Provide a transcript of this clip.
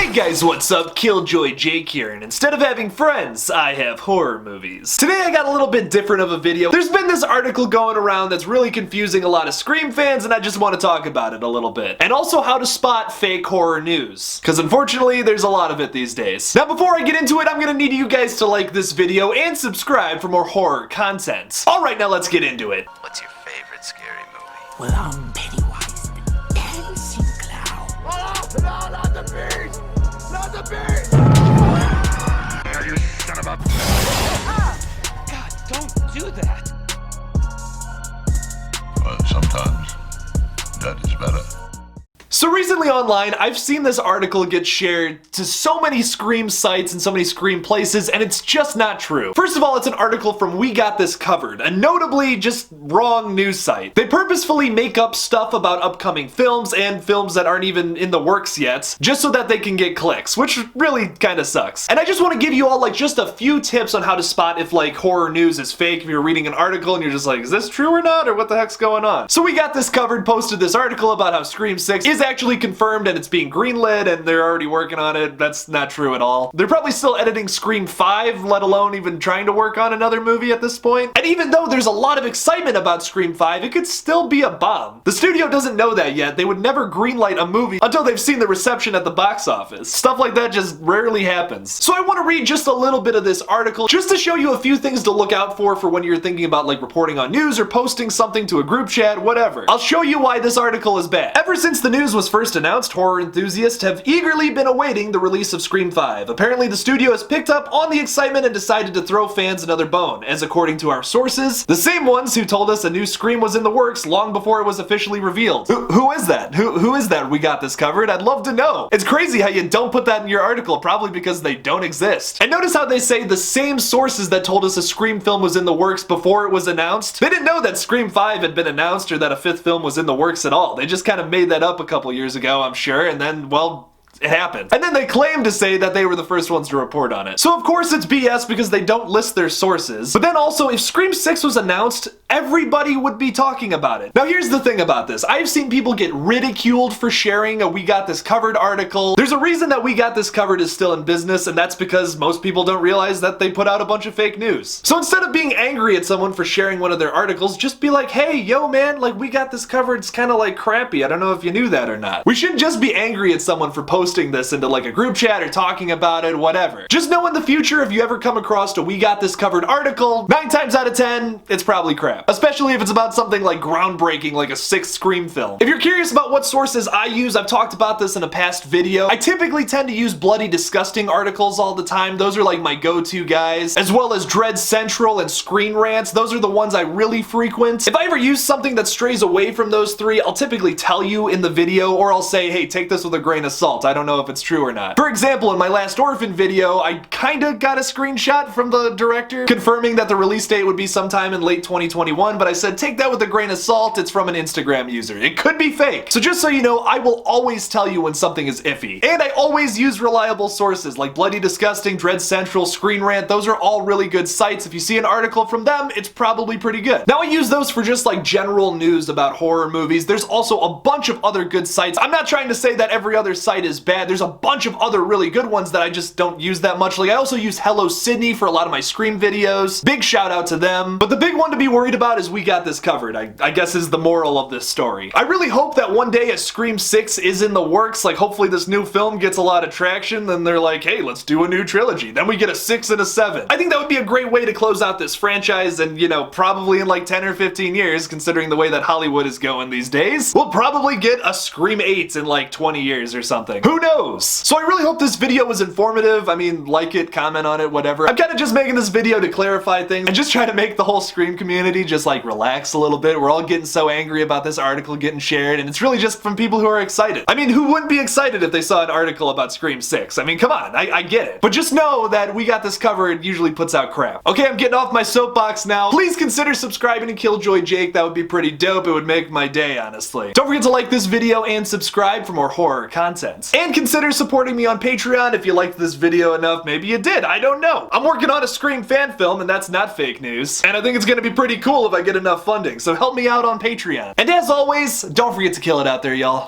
Hey guys, what's up? KillJoy Jake here, and instead of having friends, I have horror movies. Today I got a little bit different of a video. There's been this article going around that's really confusing a lot of Scream fans, and I just want to talk about it a little bit. And also how to spot fake horror news. Because unfortunately, there's a lot of it these days. Now before I get into it, I'm gonna need you guys to like this video and subscribe for more horror content. Alright, now let's get into it. What's your favorite scary movie? Well, I'm Pennywise the dancing clown. Oh, no, not the beast! Not the beast! You son of a... God, don't do that. Well, sometimes that is better. So recently online, I've seen this article get shared to so many Scream sites and so many Scream places, and it's just not true. First of all, it's an article from We Got This Covered, a notably just wrong news site. They purposefully make up stuff about upcoming films and films that aren't even in the works yet, just so that they can get clicks, which really kinda sucks. And I just want to give you all like just a few tips on how to spot if like horror news is fake, if you're reading an article and you're just like, is this true or not, or what the heck's going on? So We Got This Covered posted this article about how Scream 6 is actually confirmed and it's being greenlit and they're already working on it. That's not true at all. They're probably still editing Scream 5, let alone even trying to work on another movie at this point. And even though there's a lot of excitement about Scream 5, it could still be a bomb. The studio doesn't know that yet. They would never greenlight a movie until they've seen the reception at the box office. Stuff like that just rarely happens. So I want to read just a little bit of this article just to show you a few things to look out for when you're thinking about like reporting on news or posting something to a group chat, whatever. I'll show you why this article is bad. Ever since the news was first announced, horror enthusiasts have eagerly been awaiting the release of Scream 5. Apparently the studio has picked up on the excitement and decided to throw fans another bone, as according to our sources, the same ones who told us a new Scream was in the works long before it was officially revealed. Who is that? Who is that? We Got This Covered? I'd love to know. It's crazy how you don't put that in your article, probably because they don't exist. And notice how they say the same sources that told us a Scream film was in the works before it was announced. They didn't know that Scream 5 had been announced or that a fifth film was in the works at all. They just kind of made that up a couple years ago, I'm sure, and then, well, it happened. And then they claim to say that they were the first ones to report on it. So of course it's BS because they don't list their sources. But then also, if Scream 6 was announced, everybody would be talking about it. Now here's the thing about this. I've seen people get ridiculed for sharing a We Got This Covered article. There's a reason that We Got This Covered is still in business, and that's because most people don't realize that they put out a bunch of fake news. So instead of being angry at someone for sharing one of their articles, just be like, hey, yo man, like We Got This Covered's kind of like crappy. I don't know if you knew that or not. We shouldn't just be angry at someone for posting this into like a group chat or talking about it, whatever. Just know in the future, if you ever come across a We Got This Covered article, 9 times out of 10, it's probably crap. Especially if it's about something like groundbreaking, like a 6th Scream film. If you're curious about what sources I use, I've talked about this in a past video. I typically tend to use Bloody Disgusting articles all the time. Those are like my go-to guys. As well as Dread Central and Screen Rants. Those are the ones I really frequent. If I ever use something that strays away from those three, I'll typically tell you in the video, or I'll say, hey, take this with a grain of salt. I don't know if it's true or not. For example, in my last Orphan video, I kinda got a screenshot from the director confirming that the release date would be sometime in late 2021, but I said take that with a grain of salt, it's from an Instagram user. It could be fake. So just so you know, I will always tell you when something is iffy. And I always use reliable sources like Bloody Disgusting, Dread Central, Screen Rant. Those are all really good sites. If you see an article from them, it's probably pretty good. Now I use those for just like general news about horror movies. There's also a bunch of other good sites. I'm not trying to say that every other site is bad. There's a bunch of other really good ones that I just don't use that much. Like I also use Hello Sydney for a lot of my Scream videos. Big shout out to them. But the big one to be worried about is We Got This Covered, I guess is the moral of this story. I really hope that one day a Scream 6 is in the works. Like hopefully this new film gets a lot of traction, then they're like, hey, let's do a new trilogy. Then we get a 6 and a 7. I think that would be a great way to close out this franchise, and you know, probably in like 10 or 15 years, considering the way that Hollywood is going these days, we'll probably get a Scream 8 in like 20 years or something. Who knows? So I really hope this video was informative. I mean, like it, comment on it, whatever. I'm kind of just making this video to clarify things and just try to make the whole Scream community just like relax a little bit. We're all getting so angry about this article getting shared, and it's really just from people who are excited. I mean, who wouldn't be excited if they saw an article about Scream 6? I mean, come on, I get it. But just know that We Got This Covered usually puts out crap. Okay, I'm getting off my soapbox now. Please consider subscribing to KillJoy Jake. That would be pretty dope. It would make my day, honestly. Don't forget to like this video and subscribe for more horror content. And consider supporting me on Patreon if you liked this video enough. Maybe you did, I don't know. I'm working on a Scream fan film, and that's not fake news. And I think it's gonna be pretty cool if I get enough funding, so help me out on Patreon. And as always, don't forget to kill it out there, y'all.